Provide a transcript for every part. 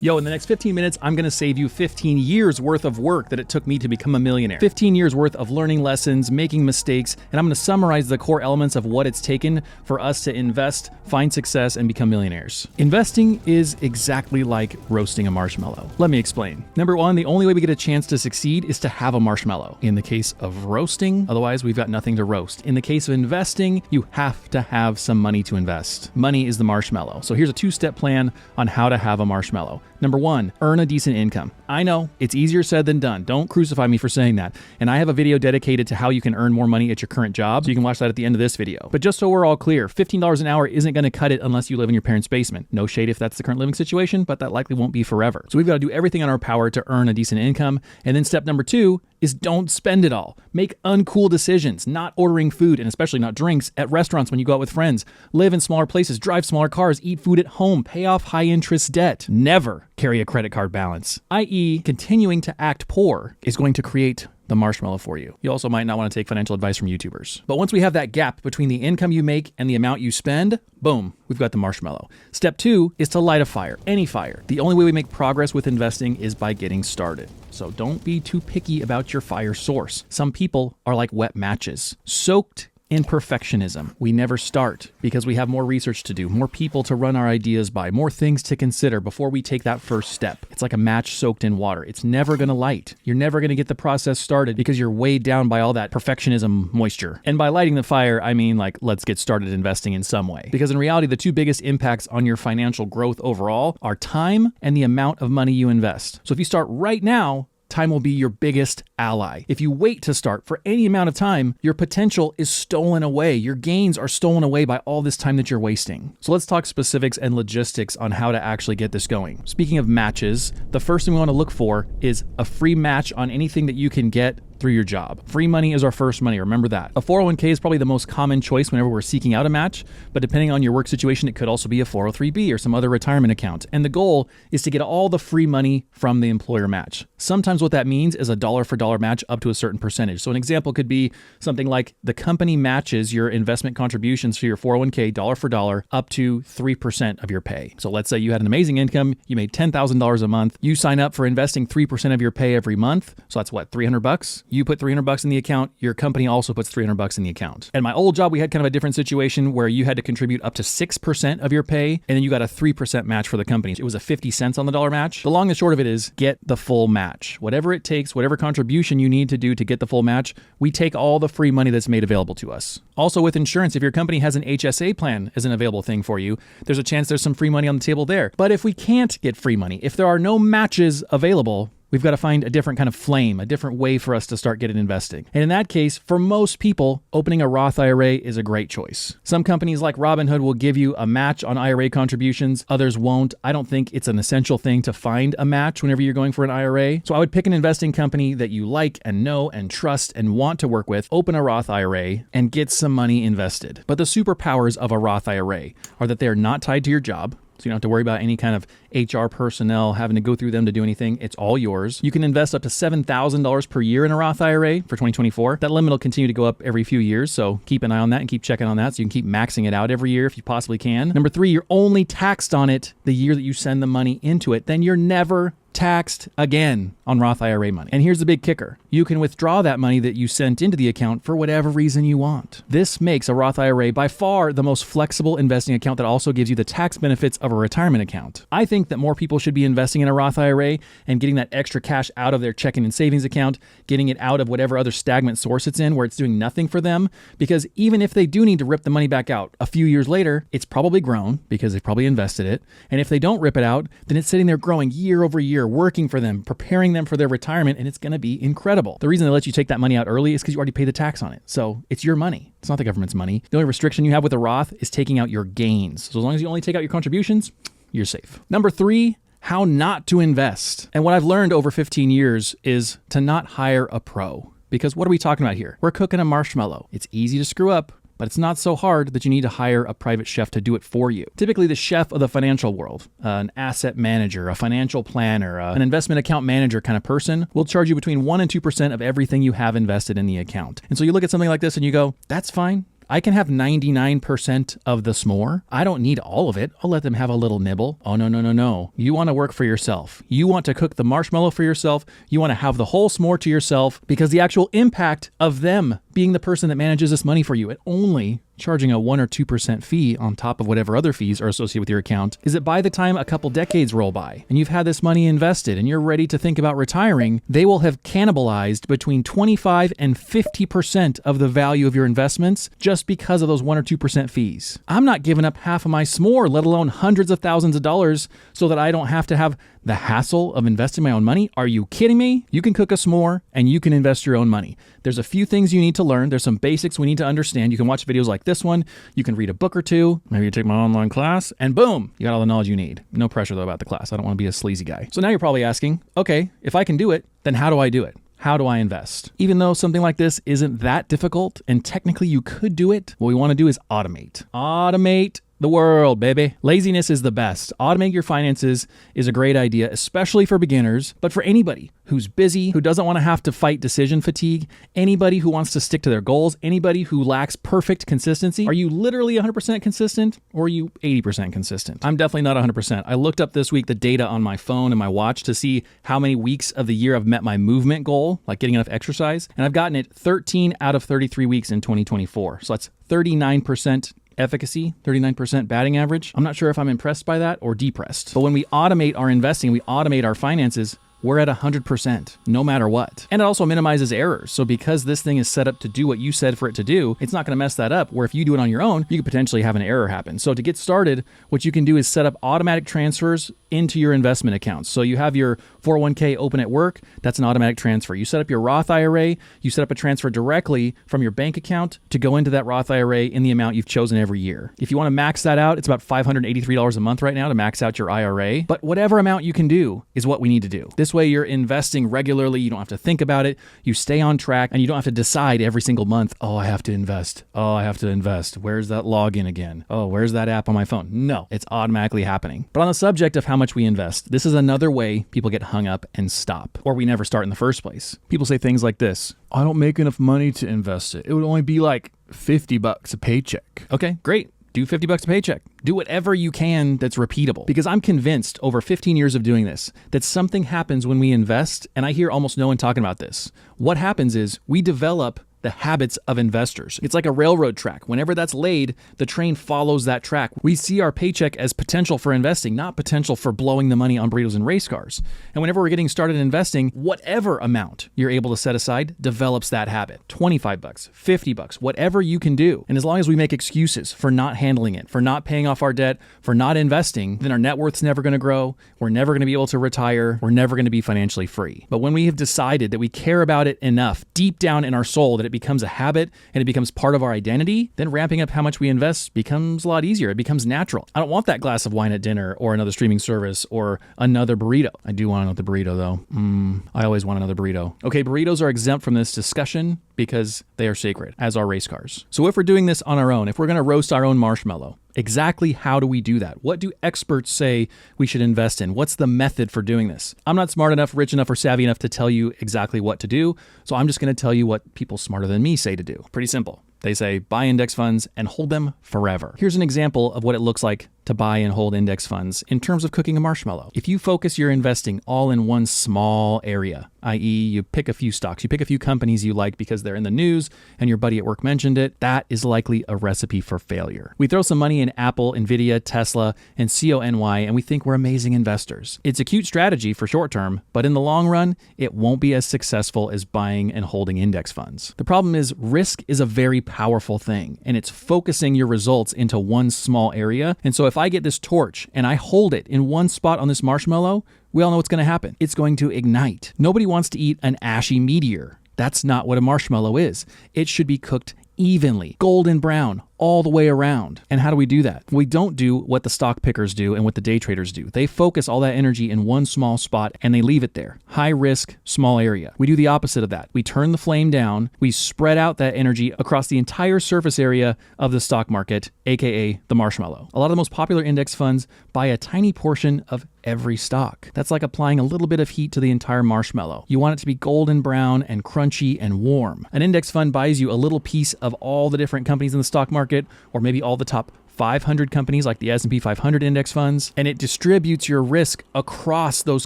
Yo, in the next 15 minutes, I'm going to save you 15 years worth of work that it took me to become a millionaire. 15 years worth of learning lessons, making mistakes, and I'm going to summarize the core elements of what it's taken for us to invest, find success, and become millionaires. Investing is exactly like roasting a marshmallow. Let me explain. Number one, the only way we get a chance to succeed is to have a marshmallow. In the case of roasting, otherwise we've got nothing to roast. In the case of investing, you have to have some money to invest. Money is the marshmallow. So here's a two-step plan on how to have a marshmallow. Number one, earn a decent income. I know, it's easier said than done. Don't crucify me for saying that. And I have a video dedicated to how you can earn more money at your current job, so you can watch that at the end of this video. But just so we're all clear, $15 an hour isn't going to cut it unless you live in your parents' basement. No shade if that's the current living situation, but that likely won't be forever. So we've got to do everything in our power to earn a decent income. And then step number two is don't spend it all. Make uncool decisions, not ordering food, and especially not drinks, at restaurants when you go out with friends. Live in smaller places, drive smaller cars, eat food at home, pay off high-interest debt. Never carry a credit card balance, i.e. continuing to act poor is going to create the marshmallow for you. You also might not want to take financial advice from YouTubers. But once we have that gap between the income you make and the amount you spend, boom, we've got the marshmallow. Step two is to light a fire, any fire. The only way we make progress with investing is by getting started. So don't be too picky about your fire source. Some people are like wet matches, soaked in perfectionism. We never start because we have more research to do, more people to run our ideas by, more things to consider before we take that first step. It's like a match soaked in water. It's never gonna light. You're never gonna get the process started because you're weighed down by all that perfectionism moisture. And by lighting the fire, I mean like, let's get started investing in some way. Because in reality, the two biggest impacts on your financial growth overall are time and the amount of money you invest. So if you start right now, time will be your biggest ally. If you wait to start for any amount of time, your potential is stolen away. Your gains are stolen away by all this time that you're wasting. So let's talk specifics and logistics on how to actually get this going. Speaking of matches, the first thing we want to look for is a free match on anything that you can get through your job. Free money is our first money. Remember that. A 401k is probably the most common choice whenever we're seeking out a match, but depending on your work situation, it could also be a 403b or some other retirement account. And the goal is to get all the free money from the employer match. Sometimes what that means is a dollar for dollar match up to a certain percentage. So an example could be something like the company matches your investment contributions for your 401k dollar for dollar up to 3% of your pay. So let's say you had an amazing income, you made $10,000 a month, you sign up for investing 3% of your pay every month. So that's what, $300? You put $300 in the account, your company also puts $300 in the account. At my old job, we had kind of a different situation where you had to contribute up to 6% of your pay, and then you got a 3% match for the company. It was a 50 cents on the dollar match. The long and short of it is get the full match. Whatever it takes, whatever contribution you need to do to get the full match, we take all the free money that's made available to us. Also with insurance, if your company has an HSA plan as an available thing for you, there's a chance there's some free money on the table there. But if we can't get free money, if there are no matches available, we've got to find a different kind of flame, a different way for us to start getting investing. And in that case, for most people, opening a Roth IRA is a great choice. Some companies like Robinhood will give you a match on IRA contributions. Others won't. I don't think it's an essential thing to find a match whenever you're going for an IRA. So I would pick an investing company that you like and know and trust and want to work with, open a Roth IRA, and get some money invested. But the superpowers of a Roth IRA are that they're not tied to your job. So you don't have to worry about any kind of HR personnel having to go through them to do anything. It's all yours. You can invest up to $7,000 per year in a Roth IRA for 2024. That limit will continue to go up every few years, so keep an eye on that and keep checking on that so you can keep maxing it out every year if you possibly can. Number three, you're only taxed on it the year that you send the money into it. Then you're never taxed again on Roth IRA money. And here's the big kicker. You can withdraw that money that you sent into the account for whatever reason you want. This makes a Roth IRA by far the most flexible investing account that also gives you the tax benefits of a retirement account. I think that more people should be investing in a Roth IRA and getting that extra cash out of their checking and savings account, getting it out of whatever other stagnant source it's in where it's doing nothing for them. Because even if they do need to rip the money back out a few years later, it's probably grown because they've probably invested it. And if they don't rip it out, then it's sitting there growing year over year, working for them, preparing them for their retirement, and it's going to be incredible. The reason they let you take that money out early is because you already paid the tax on it. So it's your money. It's not the government's money. The only restriction you have with a Roth is taking out your gains. So as long as you only take out your contributions, you're safe. Number three, how not to invest. And what I've learned over 15 years is to not hire a pro. Because what are we talking about here? We're cooking a marshmallow. It's easy to screw up, but it's not so hard that you need to hire a private chef to do it for you. Typically the chef of the financial world, an asset manager, a financial planner, an investment account manager kind of person will charge you between 1% and 2% of everything you have invested in the account. And so you look at something like this and you go, that's fine. I can have 99% of the s'more. I don't need all of it. I'll let them have a little nibble. Oh, no, no, no, no. You want to work for yourself. You want to cook the marshmallow for yourself. You want to have the whole s'more to yourself, because the actual impact of them being the person that manages this money for you, it only charging a 1 or 2% fee on top of whatever other fees are associated with your account, is that by the time a couple decades roll by and you've had this money invested and you're ready to think about retiring, they will have cannibalized between 25 and 50% of the value of your investments just because of those 1 or 2% fees. I'm not giving up half of my s'more, let alone hundreds of thousands of dollars, so that I don't have to have the hassle of investing my own money. Are you kidding me? You can cook a s'more and you can invest your own money. There's a few things you need to learn. There's some basics we need to understand. You can watch videos like this one. You can read a book or two. Maybe you take my online class and boom, you got all the knowledge you need. No pressure though about the class. I don't want to be a sleazy guy. So now you're probably asking, okay, if I can do it, then how do I do it? How do I invest? Even though something like this isn't that difficult and technically you could do it, what we want to do is automate. Automate the world, baby. Laziness is the best. Automating your finances is a great idea, especially for beginners, but for anybody who's busy, who doesn't want to have to fight decision fatigue, anybody who wants to stick to their goals, anybody who lacks perfect consistency. Are you literally 100% consistent or are you 80% consistent? I'm definitely not 100%. I looked up this week the data on my phone and my watch to see how many weeks of the year I've met my movement goal, like getting enough exercise, and I've gotten it 13 out of 33 weeks in 2024. So that's 39% efficacy, 39% batting average. I'm not sure if I'm impressed by that or depressed. But when we automate our investing, we automate our finances, we're at 100%, no matter what. And it also minimizes errors. So because this thing is set up to do what you said for it to do, it's not gonna mess that up, where if you do it on your own, you could potentially have an error happen. So to get started, what you can do is set up automatic transfers into your investment accounts. So you have your 401k open at work, that's an automatic transfer. You set up your Roth IRA, you set up a transfer directly from your bank account to go into that Roth IRA in the amount you've chosen every year. If you wanna max that out, it's about $583 a month right now to max out your IRA. But whatever amount you can do is what we need to do. This way you're investing regularly, you don't have to think about it, you stay on track, and you don't have to decide every single month, oh, I have to invest. Oh, I have to invest. Where's that login again? Oh, where's that app on my phone? No, it's automatically happening. But on the subject of how much we invest, this is another way people get hung up and stop, or we never start in the first place. People say things like this: I don't make enough money to invest it. It would only be like $50 a paycheck. Okay, great. Do $50 a paycheck. Do whatever you can that's repeatable. Because I'm convinced over 15 years of doing this, that something happens when we invest, and I hear almost no one talking about this. What happens is we develop the habits of investors. It's like a railroad track. Whenever that's laid, the train follows that track. We see our paycheck as potential for investing, not potential for blowing the money on burritos and race cars. And whenever we're getting started investing, whatever amount you're able to set aside develops that habit. $25, $50, whatever you can do. And as long as we make excuses for not handling it, for not paying off our debt, for not investing, then our net worth's never going to grow. We're never going to be able to retire. We're never going to be financially free. But when we have decided that we care about it enough deep down in our soul that it becomes a habit and it becomes part of our identity, then ramping up how much we invest becomes a lot easier. It becomes natural. I don't want that glass of wine at dinner or another streaming service or another burrito. I do want another burrito though. I always want another burrito. Okay, burritos are exempt from this discussion because they are sacred, as are race cars. So if we're doing this on our own, if we're going to roast our own marshmallow, exactly how do we do that? What do experts say we should invest in? What's the method for doing this? I'm not smart enough, rich enough, or savvy enough to tell you exactly what to do, so I'm just going to tell you what people smarter than me say to do. Pretty simple. They say buy index funds and hold them forever. Here's an example of what it looks like to buy and hold index funds in terms of cooking a marshmallow. If you focus your investing all in one small area, i.e. you pick a few stocks, you pick a few companies you like because they're in the news and your buddy at work mentioned it, that is likely a recipe for failure. We throw some money in Apple, Nvidia, Tesla, and CONY, and we think we're amazing investors. It's a cute strategy for short term, but in the long run, it won't be as successful as buying and holding index funds. The problem is risk is a very powerful thing, and it's focusing your results into one small area. And so if I get this torch and I hold it in one spot on this marshmallow, we all know what's going to happen. It's going to ignite. Nobody wants to eat an ashy meteor. That's not what a marshmallow is. It should be cooked evenly, golden brown, all the way around. And how do we do that? We don't do what the stock pickers do and what the day traders do. They focus all that energy in one small spot and they leave it there. High risk, small area. We do the opposite of that. We turn the flame down. We spread out that energy across the entire surface area of the stock market, aka the marshmallow. A lot of the most popular index funds buy a tiny portion of every stock. That's like applying a little bit of heat to the entire marshmallow. You want it to be golden brown and crunchy and warm. An index fund buys you a little piece of all the different companies in the stock market, or maybe all the top 500 companies like the S&P 500 index funds, and it distributes your risk across those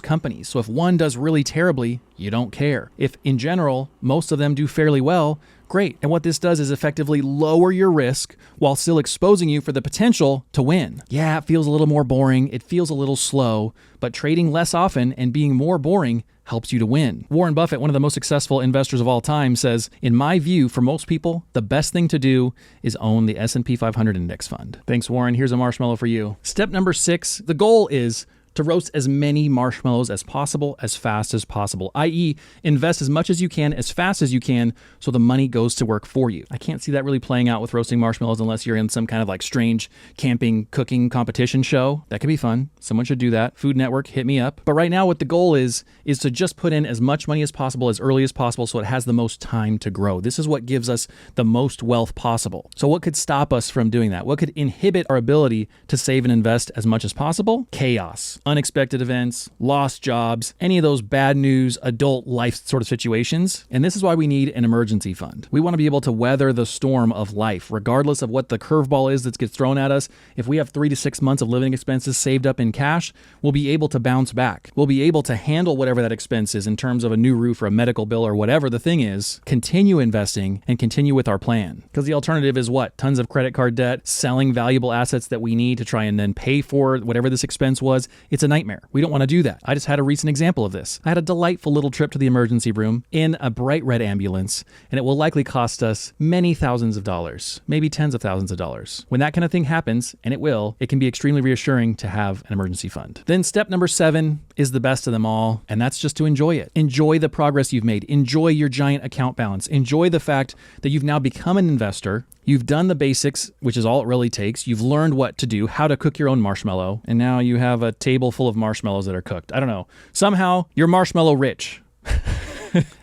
companies. So if one does really terribly, you don't care. If in general, most of them do fairly well, great. And what this does is effectively lower your risk while still exposing you for the potential to win. Yeah, it feels a little more boring. It feels a little slow, but trading less often and being more boring helps you to win. Warren Buffett, one of the most successful investors of all time, says, in my view, for most people, the best thing to do is own the S&P 500 index fund. Thanks, Warren. Here's a marshmallow for you. Step number 6, the goal is to roast as many marshmallows as possible, as fast as possible, i.e. invest as much as you can, as fast as you can, so the money goes to work for you. I can't see that really playing out with roasting marshmallows unless you're in some kind of like strange camping cooking competition show. That could be fun. Someone should do that. Food Network, hit me up. But right now what the goal is to just put in as much money as possible, as early as possible, so it has the most time to grow. This is what gives us the most wealth possible. So what could stop us from doing that? What could inhibit our ability to save and invest as much as possible? Chaos. Unexpected events, lost jobs, any of those bad news, adult life sort of situations. And this is why we need an emergency fund. We want to be able to weather the storm of life, regardless of what the curveball is that gets thrown at us. If we have 3 to 6 months of living expenses saved up in cash, we'll be able to bounce back. We'll be able to handle whatever that expense is in terms of a new roof or a medical bill or whatever the thing is, continue investing and continue with our plan. Because the alternative is what? Tons of credit card debt, selling valuable assets that we need to try and then pay for whatever this expense was. It's a nightmare. We don't want to do that. I just had a recent example of this. I had a delightful little trip to the emergency room in a bright red ambulance, and it will likely cost us many thousands of dollars, maybe tens of thousands of dollars. When that kind of thing happens, and it will, it can be extremely reassuring to have an emergency fund. Then step number 7 is the best of them all, and that's just to enjoy it. Enjoy the progress you've made. Enjoy your giant account balance. Enjoy the fact that you've now become an investor. You've done the basics, which is all it really takes. You've learned what to do, how to cook your own marshmallow, and now you have a table full of marshmallows that are cooked. I don't know. Somehow you're marshmallow rich.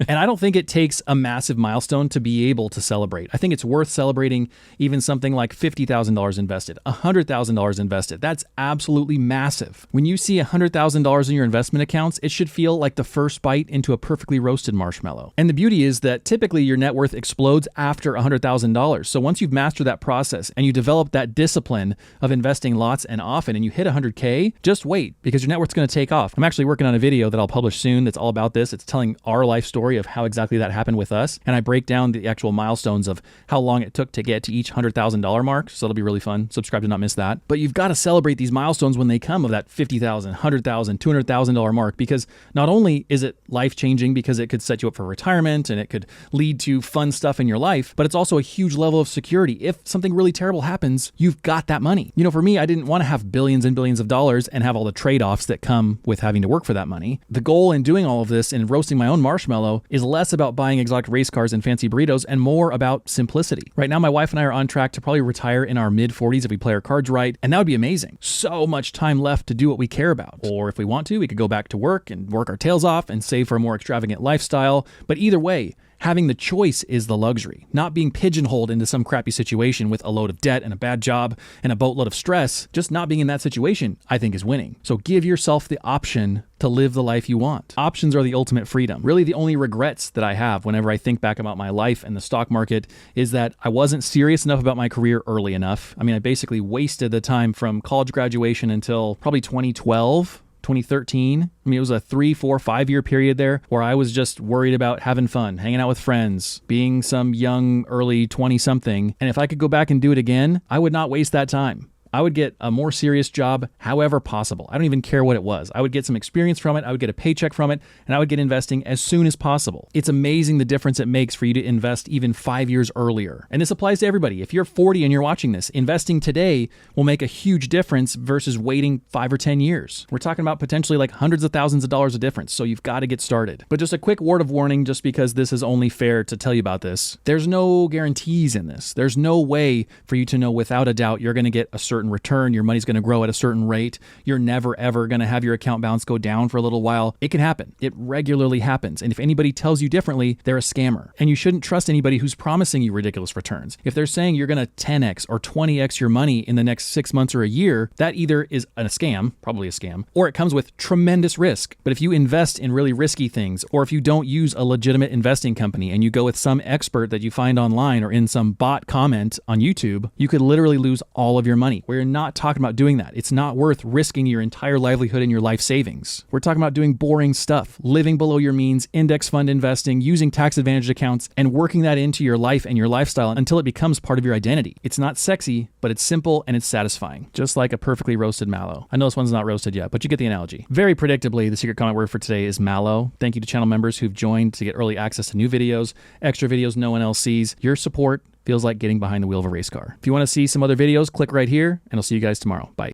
And I don't think it takes a massive milestone to be able to celebrate. I think it's worth celebrating even something like $50,000 invested, $100,000 invested. That's absolutely massive. When you see $100,000 in your investment accounts, it should feel like the first bite into a perfectly roasted marshmallow. And the beauty is that typically your net worth explodes after $100,000. So once you've mastered that process and you develop that discipline of investing lots and often and you hit 100K, just wait, because your net worth's going to take off. I'm actually working on a video that I'll publish soon that's all about this. It's telling our life story of how exactly that happened with us. And I break down the actual milestones of how long it took to get to each $100,000 mark. So it'll be really fun. Subscribe to not miss that. But you've got to celebrate these milestones when they come of that $50,000, $100,000, $200,000 mark, because not only is it life-changing because it could set you up for retirement and it could lead to fun stuff in your life, but it's also a huge level of security. If something really terrible happens, you've got that money. You know, for me, I didn't want to have billions and billions of dollars and have all the trade-offs that come with having to work for that money. The goal in doing all of this and roasting my own marshmallow is less about buying exotic race cars and fancy burritos and more about simplicity. Right now, my wife and I are on track to probably retire in our mid-40s if we play our cards right, and that would be amazing. So much time left to do what we care about. Or if we want to, we could go back to work and work our tails off and save for a more extravagant lifestyle. But either way, having the choice is the luxury. Not being pigeonholed into some crappy situation with a load of debt and a bad job and a boatload of stress, just not being in that situation, I think is winning. So give yourself the option to live the life you want. Options are the ultimate freedom. Really, the only regrets that I have whenever I think back about my life and the stock market is that I wasn't serious enough about my career early enough. I mean, I basically wasted the time from college graduation until probably 2013. I mean, it was a 3, 4, 5 year period there where I was just worried about having fun, hanging out with friends, being some young, early 20 something. And if I could go back and do it again, I would not waste that time. I would get a more serious job however possible. I don't even care what it was. I would get some experience from it. I would get a paycheck from it, and I would get investing as soon as possible. It's amazing the difference it makes for you to invest even 5 years earlier. And this applies to everybody. If you're 40 and you're watching this, investing today will make a huge difference versus waiting 5 or 10 years. We're talking about potentially like hundreds of thousands of dollars of difference, so you've got to get started. But just a quick word of warning, just because this is only fair to tell you about this, there's no guarantees in this. There's no way for you to know without a doubt you're going to get a certain return, your money's going to grow at a certain rate, you're never ever going to have your account balance go down for a little while. It can happen. It regularly happens. And if anybody tells you differently, they're a scammer. And you shouldn't trust anybody who's promising you ridiculous returns. If they're saying you're going to 10x or 20x your money in the next 6 months or a year, that either is a scam, probably a scam, or it comes with tremendous risk. But if you invest in really risky things, or if you don't use a legitimate investing company and you go with some expert that you find online or in some bot comment on YouTube, you could literally lose all of your money. We're not talking about doing that. It's not worth risking your entire livelihood and your life savings. We're talking about doing boring stuff, living below your means, index fund investing, using tax advantage accounts, and working that into your life and your lifestyle until it becomes part of your identity. It's not sexy, but it's simple and it's satisfying, just like a perfectly roasted mallow. I know this one's not roasted yet, but you get the analogy. Very predictably, the secret comment word for today is mallow. Thank you to channel members who've joined to get early access to new videos, extra videos no one else sees. Your support feels like getting behind the wheel of a race car. If you want to see some other videos, click right here, and I'll see you guys tomorrow. Bye.